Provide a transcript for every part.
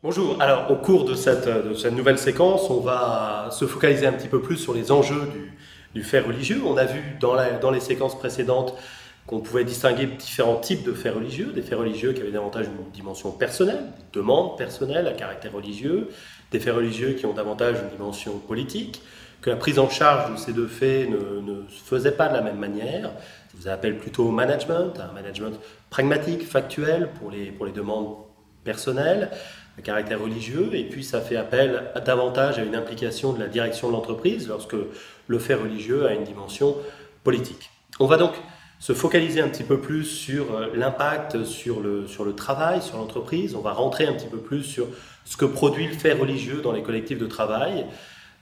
Bonjour, alors au cours de cette nouvelle séquence, on va se focaliser un petit peu plus sur les enjeux du fait religieux. On a vu dans les séquences précédentes qu'on pouvait distinguer différents types de faits religieux, des faits religieux qui avaient davantage une dimension personnelle, des demandes personnelles à caractère religieux, des faits religieux qui ont davantage une dimension politique, que la prise en charge de ces deux faits ne se faisait pas de la même manière. Ça vous appelle plutôt au management, un management pragmatique, factuel pour les demandes personnelles, à caractère religieux, et puis ça fait appel davantage à une implication de la direction de l'entreprise lorsque le fait religieux a une dimension politique. On va donc se focaliser un petit peu plus sur l'impact sur le travail, sur l'entreprise. On va rentrer un petit peu plus sur ce que produit le fait religieux dans les collectifs de travail,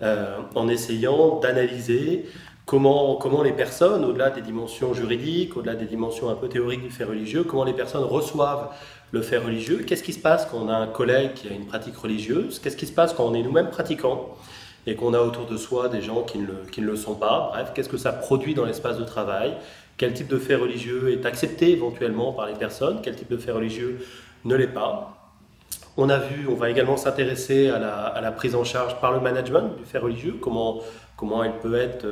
en essayant d'analyser comment les personnes, au-delà des dimensions juridiques, au-delà des dimensions un peu théoriques du fait religieux, comment les personnes reçoivent le fait religieux. Qu'est-ce qui se passe quand on a un collègue qui a une pratique religieuse? Qu'est-ce qui se passe quand on est nous-mêmes pratiquants et qu'on a autour de soi des gens qui ne le sont pas? Bref, qu'est-ce que ça produit dans l'espace de travail? Quel type de fait religieux est accepté éventuellement par les personnes? Quel type de fait religieux ne l'est pas? On va également s'intéresser à la prise en charge par le management du fait religieux, comment elle peut être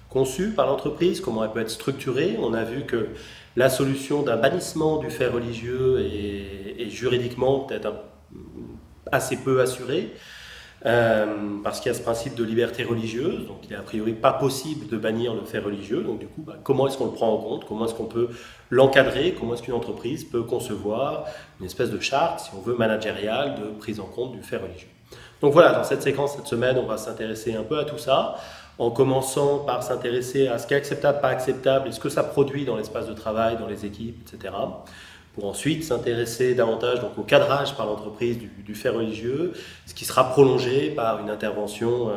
conçue par l'entreprise, comment elle peut être structurée. On a vu que la solution d'un bannissement du fait religieux est juridiquement peut-être assez peu assurée, parce qu'il y a ce principe de liberté religieuse, donc il est a priori pas possible de bannir le fait religieux. Donc du coup, comment est-ce qu'on le prend en compte? Comment est-ce qu'on peut l'encadrer? Comment est-ce qu'une entreprise peut concevoir une espèce de charte, si on veut, managériale de prise en compte du fait religieux? Donc voilà, dans cette séquence, cette semaine, on va s'intéresser un peu à tout ça, en commençant par s'intéresser à ce qui est acceptable, pas acceptable, et ce que ça produit dans l'espace de travail, dans les équipes, etc. Pour ensuite s'intéresser davantage donc, au cadrage par l'entreprise du fait religieux, ce qui sera prolongé par une intervention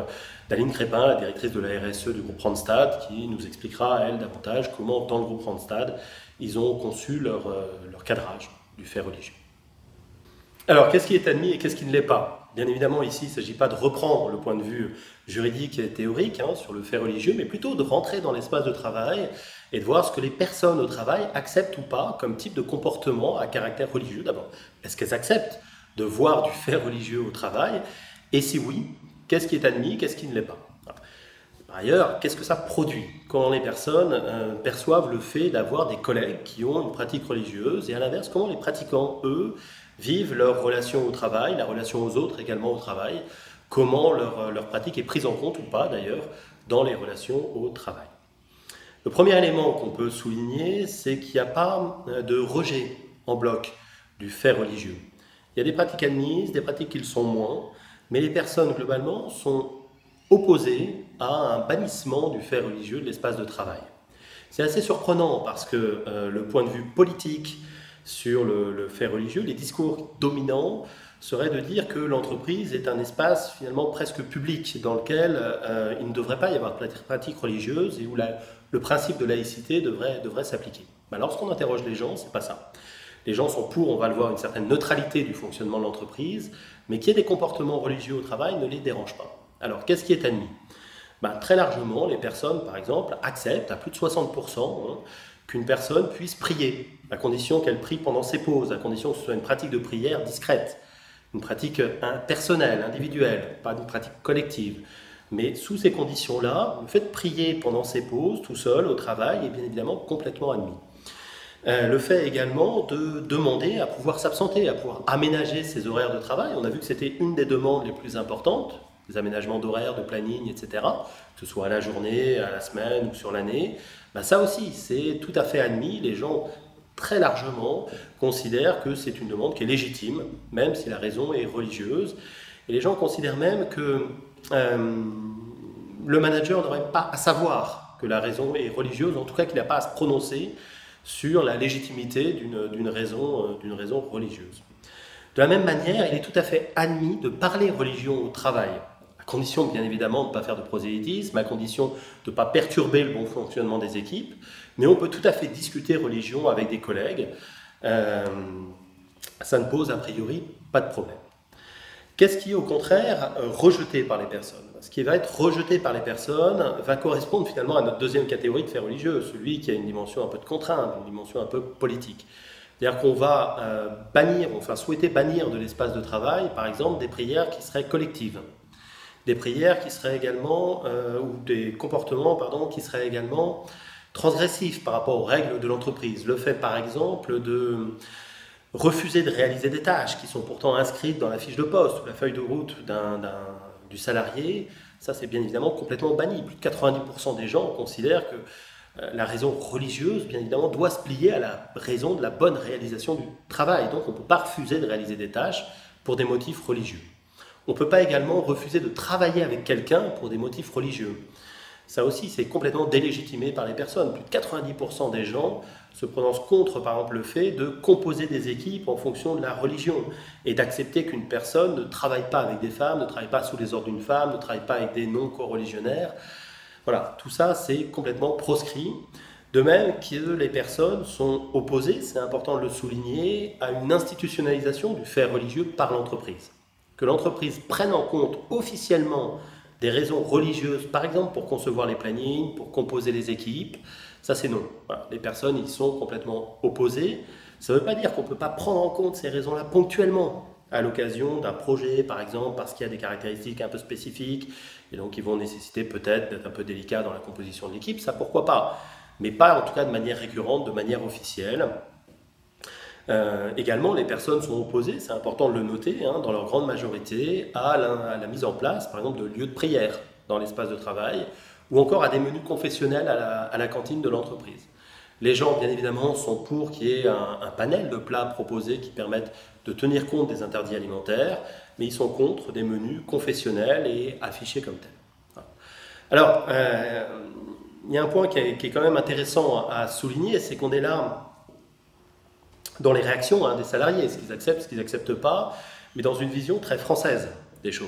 d'Aline Crépin, la directrice de la RSE du groupe Randstad, qui nous expliquera, elle, davantage comment, dans le groupe Randstad, ils ont conçu leur cadrage du fait religieux. Alors, qu'est-ce qui est admis et qu'est-ce qui ne l'est pas? Bien évidemment, ici, il ne s'agit pas de reprendre le point de vue juridique et théorique sur le fait religieux, mais plutôt de rentrer dans l'espace de travail et de voir ce que les personnes au travail acceptent ou pas comme type de comportement à caractère religieux. D'abord, est-ce qu'elles acceptent de voir du fait religieux au travail? Et si oui, qu'est-ce qui est admis, qu'est-ce qui ne l'est pas? Par ailleurs, qu'est-ce que ça produit? Comment les personnes perçoivent le fait d'avoir des collègues qui ont une pratique religieuse, et à l'inverse, comment les pratiquants, eux, vivent leur relation au travail, la relation aux autres également au travail, comment leur pratique est prise en compte ou pas d'ailleurs dans les relations au travail. Le premier élément qu'on peut souligner, c'est qu'il n'y a pas de rejet en bloc du fait religieux. Il y a des pratiques admises, des pratiques qui le sont moins, mais les personnes globalement sont opposées à un bannissement du fait religieux de l'espace de travail. C'est assez surprenant parce que le point de vue politique sur le fait religieux, les discours dominants serait de dire que l'entreprise est un espace finalement presque public dans lequel il ne devrait pas y avoir de pratique religieuse et où le principe de laïcité devrait s'appliquer. Ben, lorsqu'on interroge les gens, c'est pas ça. Les gens sont pour, on va le voir, une certaine neutralité du fonctionnement de l'entreprise, mais qu'il y ait des comportements religieux au travail ne les dérange pas. Alors, qu'est-ce qui est admis? Ben, très largement, les personnes, par exemple, acceptent à plus de 60% qu'une personne puisse prier, à condition qu'elle prie pendant ses pauses, à condition que ce soit une pratique de prière discrète, une pratique personnelle, individuelle, pas une pratique collective. Mais sous ces conditions-là, le fait de prier pendant ses pauses, tout seul, au travail, est bien évidemment complètement admis. Le fait également de demander à pouvoir s'absenter, à pouvoir aménager ses horaires de travail. On a vu que c'était une des demandes les plus importantes, les aménagements d'horaires, de planning, etc., que ce soit à la journée, à la semaine ou sur l'année. Ben ça aussi, c'est tout à fait admis. Les gens, très largement, considèrent que c'est une demande qui est légitime, même si la raison est religieuse. Et les gens considèrent même que le manager n'aurait pas à savoir que la raison est religieuse, en tout cas qu'il n'a pas à se prononcer sur la légitimité d'une raison religieuse. De la même manière, il est tout à fait admis de parler religion au travail, à condition bien évidemment de ne pas faire de prosélytisme, à condition de ne pas perturber le bon fonctionnement des équipes, mais on peut tout à fait discuter religion avec des collègues, ça ne pose a priori pas de problème. Qu'est-ce qui est au contraire rejeté par les personnes? Ce qui va être rejeté par les personnes va correspondre finalement à notre deuxième catégorie de fait religieux, celui qui a une dimension un peu de contrainte, une dimension un peu politique. C'est-à-dire qu'on va bannir, enfin souhaiter bannir de l'espace de travail, par exemple, des prières qui seraient collectives. Des prières qui seraient également, ou des comportements, pardon, qui seraient également transgressifs par rapport aux règles de l'entreprise. Le fait, par exemple, de refuser de réaliser des tâches qui sont pourtant inscrites dans la fiche de poste ou la feuille de route du salarié, ça c'est bien évidemment complètement banni. Plus de 90% des gens considèrent que la raison religieuse, bien évidemment, doit se plier à la raison de la bonne réalisation du travail. Donc on ne peut pas refuser de réaliser des tâches pour des motifs religieux. On ne peut pas également refuser de travailler avec quelqu'un pour des motifs religieux. Ça aussi, c'est complètement délégitimé par les personnes. Plus de 90% des gens se prononcent contre, par exemple, le fait de composer des équipes en fonction de la religion et d'accepter qu'une personne ne travaille pas avec des femmes, ne travaille pas sous les ordres d'une femme, ne travaille pas avec des non-coreligionnaires. Voilà, tout ça, c'est complètement proscrit. De même que les personnes sont opposées, c'est important de le souligner, à une institutionnalisation du fait religieux par l'entreprise. Que l'entreprise prenne en compte officiellement des raisons religieuses, par exemple pour concevoir les plannings, pour composer les équipes, ça c'est non. Voilà, les personnes y sont complètement opposées. Ça ne veut pas dire qu'on ne peut pas prendre en compte ces raisons-là ponctuellement, à l'occasion d'un projet, par exemple, parce qu'il y a des caractéristiques un peu spécifiques, et donc ils vont nécessiter peut-être d'être un peu délicats dans la composition de l'équipe, ça pourquoi pas, mais pas en tout cas de manière récurrente, de manière officielle. Également, les personnes sont opposées, c'est important de le noter, dans leur grande majorité, à la mise en place, par exemple, de lieux de prière dans l'espace de travail, ou encore à des menus confessionnels à la cantine de l'entreprise. Les gens, bien évidemment, sont pour qu'il y ait un panel de plats proposés qui permettent de tenir compte des interdits alimentaires, mais ils sont contre des menus confessionnels et affichés comme tels. Voilà. Alors, il y a un point qui est quand même intéressant à souligner, c'est qu'on est là dans les réactions des salariés, ce qu'ils acceptent, ce qu'ils n'acceptent pas, mais dans une vision très française des choses.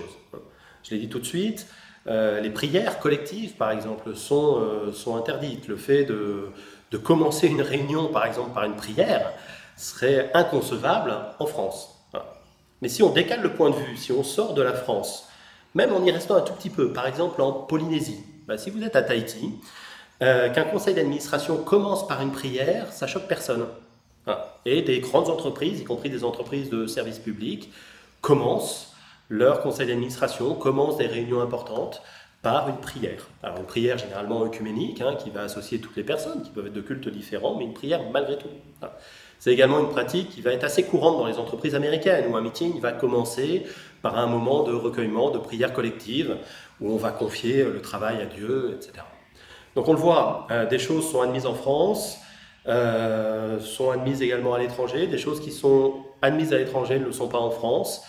Je l'ai dit tout de suite, les prières collectives, par exemple, sont interdites. Le fait de commencer une réunion, par exemple, par une prière, serait inconcevable en France. Mais si on décale le point de vue, si on sort de la France, même en y restant un tout petit peu, par exemple en Polynésie, si vous êtes à Tahiti, qu'un conseil d'administration commence par une prière, ça choque personne. Et des grandes entreprises, y compris des entreprises de services publics, commencent leur conseil d'administration, commencent des réunions importantes par une prière. Alors une prière généralement œcuménique, qui va associer toutes les personnes, qui peuvent être de cultes différents, mais une prière malgré tout. C'est également une pratique qui va être assez courante dans les entreprises américaines, où un meeting va commencer par un moment de recueillement, de prière collective, où on va confier le travail à Dieu, etc. Donc on le voit, des choses sont admises en France, sont admises également à l'étranger, des choses qui sont admises à l'étranger ne le sont pas en France.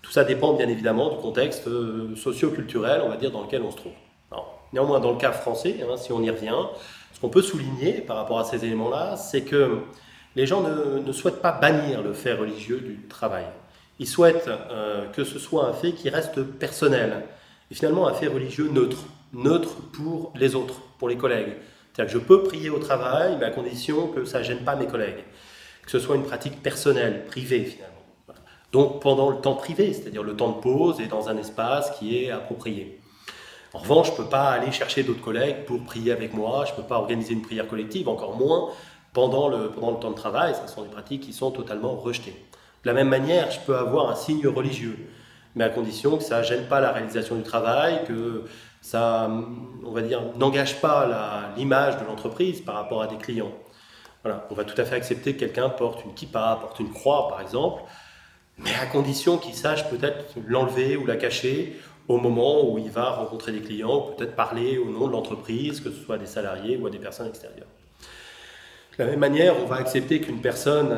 Tout ça dépend bien évidemment du contexte socio-culturel, on va dire, dans lequel on se trouve. Alors, néanmoins, dans le cas français, si on y revient, ce qu'on peut souligner par rapport à ces éléments-là, c'est que les gens ne souhaitent pas bannir le fait religieux du travail. Ils souhaitent que ce soit un fait qui reste personnel, et finalement un fait religieux neutre pour les autres, pour les collègues. C'est-à-dire que je peux prier au travail, mais à condition que ça ne gêne pas mes collègues. Que ce soit une pratique personnelle, privée finalement. Voilà. Donc pendant le temps privé, c'est-à-dire le temps de pause et dans un espace qui est approprié. En revanche, je ne peux pas aller chercher d'autres collègues pour prier avec moi, je ne peux pas organiser une prière collective, encore moins pendant le temps de travail. Ce sont des pratiques qui sont totalement rejetées. De la même manière, je peux avoir un signe religieux, mais à condition que ça ne gêne pas la réalisation du travail, que ça, on va dire, n'engage pas l'image de l'entreprise par rapport à des clients. Voilà. On va tout à fait accepter que quelqu'un porte une kippa, porte une croix par exemple, mais à condition qu'il sache peut-être l'enlever ou la cacher au moment où il va rencontrer des clients, ou peut-être parler au nom de l'entreprise, que ce soit à des salariés ou à des personnes extérieures. De la même manière, on va accepter qu'une personne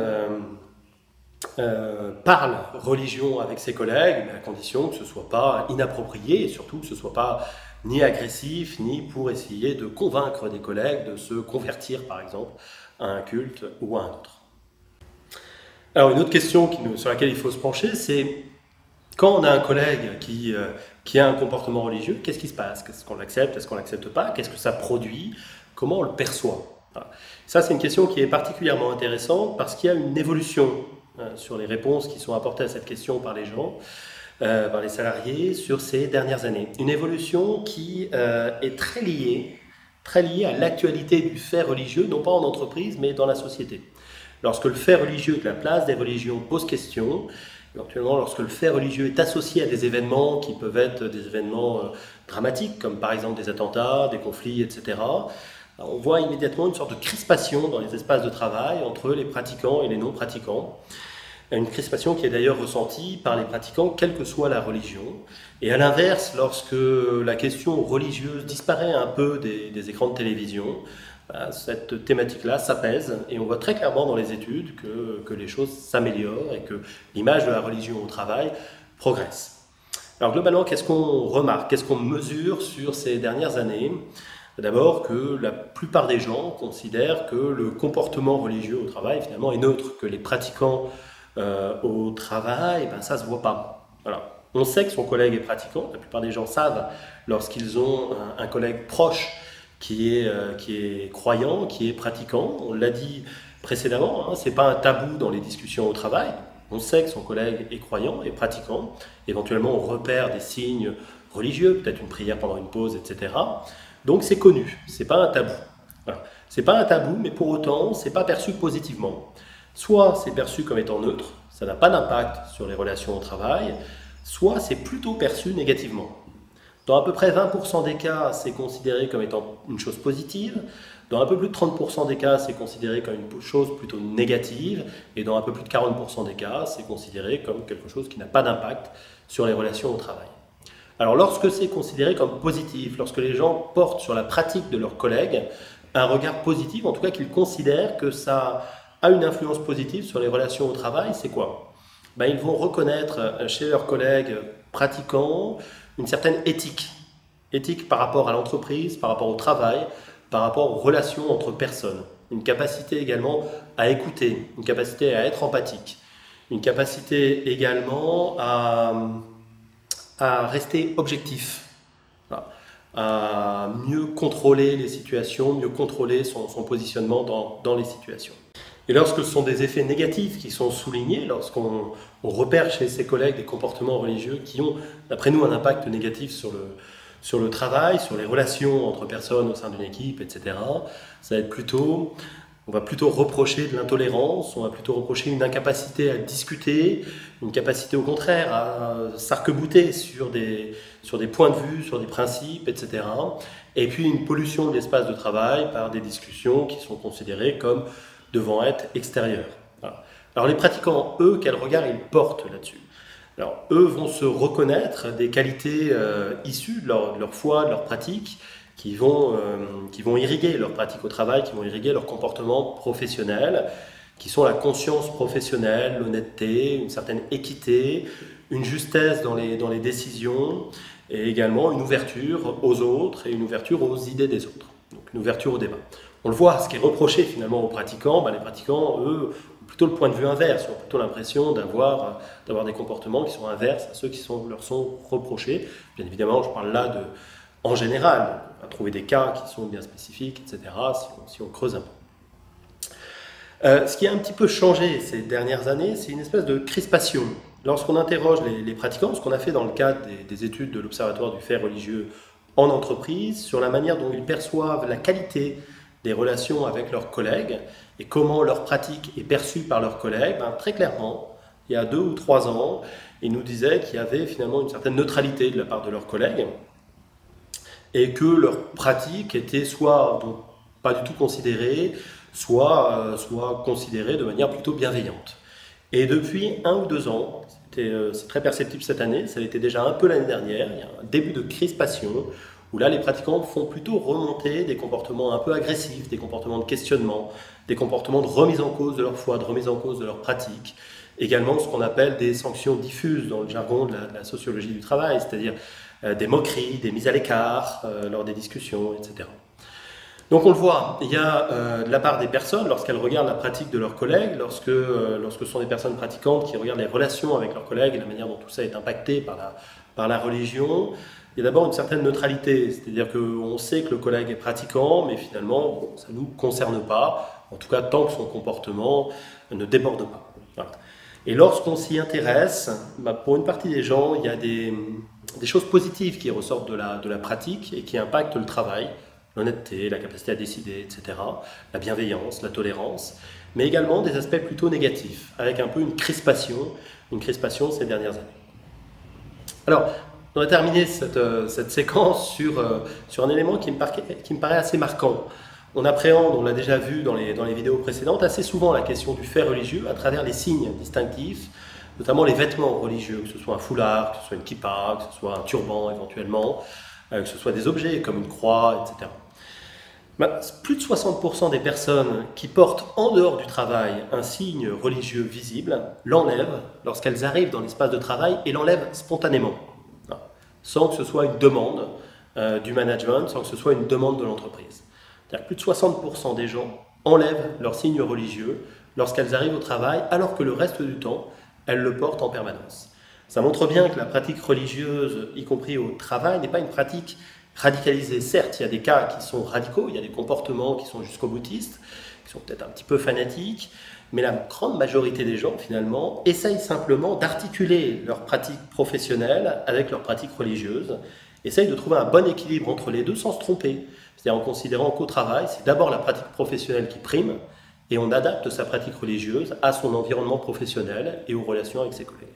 parle religion avec ses collègues, mais à condition que ce ne soit pas inapproprié et surtout que ce ne soit pas ni agressif, ni pour essayer de convaincre des collègues de se convertir, par exemple, à un culte ou à un autre. Alors, une autre question sur laquelle il faut se pencher, c'est quand on a un collègue qui a un comportement religieux, qu'est-ce qui se passe? Est-ce qu'on l'accepte? Est-ce qu'on ne l'accepte pas? Qu'est-ce que ça produit? Comment on le perçoit? Voilà. Ça, c'est une question qui est particulièrement intéressante parce qu'il y a une évolution sur les réponses qui sont apportées à cette question par les gens, par les salariés, sur ces dernières années. Une évolution qui est très liée à l'actualité du fait religieux, non pas en entreprise, mais dans la société. lorsque le fait religieux, que la place des religions pose question, éventuellement lorsque le fait religieux est associé à des événements qui peuvent être des événements dramatiques, comme par exemple des attentats, des conflits, etc., on voit immédiatement une sorte de crispation dans les espaces de travail entre les pratiquants et les non-pratiquants. Une crispation qui est d'ailleurs ressentie par les pratiquants, quelle que soit la religion. Et à l'inverse, lorsque la question religieuse disparaît un peu des écrans de télévision, cette thématique-là s'apaise et on voit très clairement dans les études que les choses s'améliorent et que l'image de la religion au travail progresse. Alors globalement, qu'est-ce qu'on remarque, qu'est-ce qu'on mesure sur ces dernières années ? D'abord que la plupart des gens considèrent que le comportement religieux au travail finalement est neutre, que les pratiquants au travail, ça ne se voit pas. Voilà. On sait que son collègue est pratiquant, la plupart des gens savent lorsqu'ils ont un collègue proche qui est croyant, qui est pratiquant. On l'a dit précédemment, ce n'est pas un tabou dans les discussions au travail. On sait que son collègue est croyant, est pratiquant. Éventuellement, on repère des signes religieux, peut-être une prière pendant une pause, etc. Donc c'est connu, ce n'est pas un tabou. Voilà. Ce n'est pas un tabou, mais pour autant, ce n'est pas perçu positivement. Soit c'est perçu comme étant neutre, ça n'a pas d'impact sur les relations au travail, soit c'est plutôt perçu négativement. Dans à peu près 20% des cas, c'est considéré comme étant une chose positive. Dans un peu plus de 30% des cas, c'est considéré comme une chose plutôt négative. Et dans un peu plus de 40% des cas, c'est considéré comme quelque chose qui n'a pas d'impact sur les relations au travail. Alors lorsque c'est considéré comme positif, lorsque les gens portent sur la pratique de leurs collègues un regard positif, en tout cas qu'ils considèrent que ça a une influence positive sur les relations au travail, c'est quoi ? Ils vont reconnaître chez leurs collègues pratiquants une certaine éthique. Éthique par rapport à l'entreprise, par rapport au travail, par rapport aux relations entre personnes. Une capacité également à écouter, une capacité à être empathique, une capacité également à rester objectif, à mieux contrôler les situations, mieux contrôler son positionnement dans les situations. Et lorsque ce sont des effets négatifs qui sont soulignés, lorsqu'on repère chez ses collègues des comportements religieux qui ont, d'après nous, un impact négatif sur le travail, sur les relations entre personnes au sein d'une équipe, etc., ça va être on va plutôt reprocher de l'intolérance, on va plutôt reprocher une incapacité à discuter, une capacité au contraire à s'arc-bouter sur des points de vue, sur des principes, etc. Et puis une pollution de l'espace de travail par des discussions qui sont considérées comme devant être extérieures. Voilà. Alors les pratiquants, eux, quel regard ils portent là-dessus ? Alors eux vont se reconnaître des qualités issues de leur foi, de leur pratique, qui vont irriguer leur pratique au travail, qui vont irriguer leur comportement professionnel, qui sont la conscience professionnelle, l'honnêteté, une certaine équité, une justesse dans les décisions, et également une ouverture aux autres et une ouverture aux idées des autres. Donc une ouverture au débat. On le voit, ce qui est reproché finalement aux pratiquants, les pratiquants, eux, ont plutôt le point de vue inverse, ont plutôt l'impression d'avoir des comportements qui sont inverses à ceux qui leur sont reprochés. Bien évidemment, je parle là en général, on va trouver des cas qui sont bien spécifiques, etc., si on creuse un peu. Ce qui a un petit peu changé ces dernières années, c'est une espèce de crispation. Lorsqu'on interroge les pratiquants, ce qu'on a fait dans le cadre des études de l'Observatoire du fait religieux en entreprise, sur la manière dont ils perçoivent la qualité des relations avec leurs collègues et comment leur pratique est perçue par leurs collègues, très clairement, il y a 2 ou 3 ans, ils nous disaient qu'il y avait finalement une certaine neutralité de la part de leurs collègues et que leur pratique était soit donc, pas du tout considérée, soit considérée de manière plutôt bienveillante. Et depuis 1 ou 2 ans, c'est très perceptible cette année, ça l'était déjà un peu l'année dernière, il y a un début de crispation où là les pratiquants font plutôt remonter des comportements un peu agressifs, des comportements de questionnement, des comportements de remise en cause de leur foi, de remise en cause de leur pratique, également ce qu'on appelle des sanctions diffuses dans le jargon de la sociologie du travail, c'est-à-dire des moqueries, des mises à l'écart lors des discussions, etc. Donc on le voit, il y a de la part des personnes, lorsqu'elles regardent la pratique de leurs collègues, lorsque ce sont des personnes pratiquantes qui regardent les relations avec leurs collègues et la manière dont tout ça est impacté par la religion, il y a d'abord une certaine neutralité, c'est-à-dire qu'on sait que le collègue est pratiquant, mais finalement, ça ne nous concerne pas, en tout cas tant que son comportement ne déborde pas. Voilà. Et lorsqu'on s'y intéresse, pour une partie des gens, il y a des choses positives qui ressortent de la pratique et qui impactent le travail, l'honnêteté, la capacité à décider, etc., la bienveillance, la tolérance. mais également des aspects plutôt négatifs, avec un peu une crispation ces dernières années. Alors, on va terminer cette séquence sur un élément qui me paraît assez marquant. On appréhende, on l'a déjà vu dans les vidéos précédentes, assez souvent la question du fait religieux à travers les signes distinctifs, notamment les vêtements religieux, que ce soit un foulard, que ce soit une kippa, que ce soit un turban éventuellement, que ce soit des objets comme une croix, etc. Plus de 60% des personnes qui portent en dehors du travail un signe religieux visible l'enlèvent lorsqu'elles arrivent dans l'espace de travail et l'enlèvent spontanément, sans que ce soit une demande du management, sans que ce soit une demande de l'entreprise. C'est-à-dire que plus de 60% des gens enlèvent leur signe religieux lorsqu'elles arrivent au travail, alors que le reste du temps, elles le portent en permanence. Ça montre bien que la pratique religieuse, y compris au travail, n'est pas une pratique radicalisée. Certes, il y a des cas qui sont radicaux, il y a des comportements qui sont jusqu'au boutistes, qui sont peut-être un petit peu fanatiques, mais la grande majorité des gens, finalement, essayent simplement d'articuler leur pratique professionnelle avec leur pratique religieuse, essayent de trouver un bon équilibre entre les deux sans se tromper. C'est-à-dire en considérant qu'au travail, c'est d'abord la pratique professionnelle qui prime, et on adapte sa pratique religieuse à son environnement professionnel et aux relations avec ses collègues.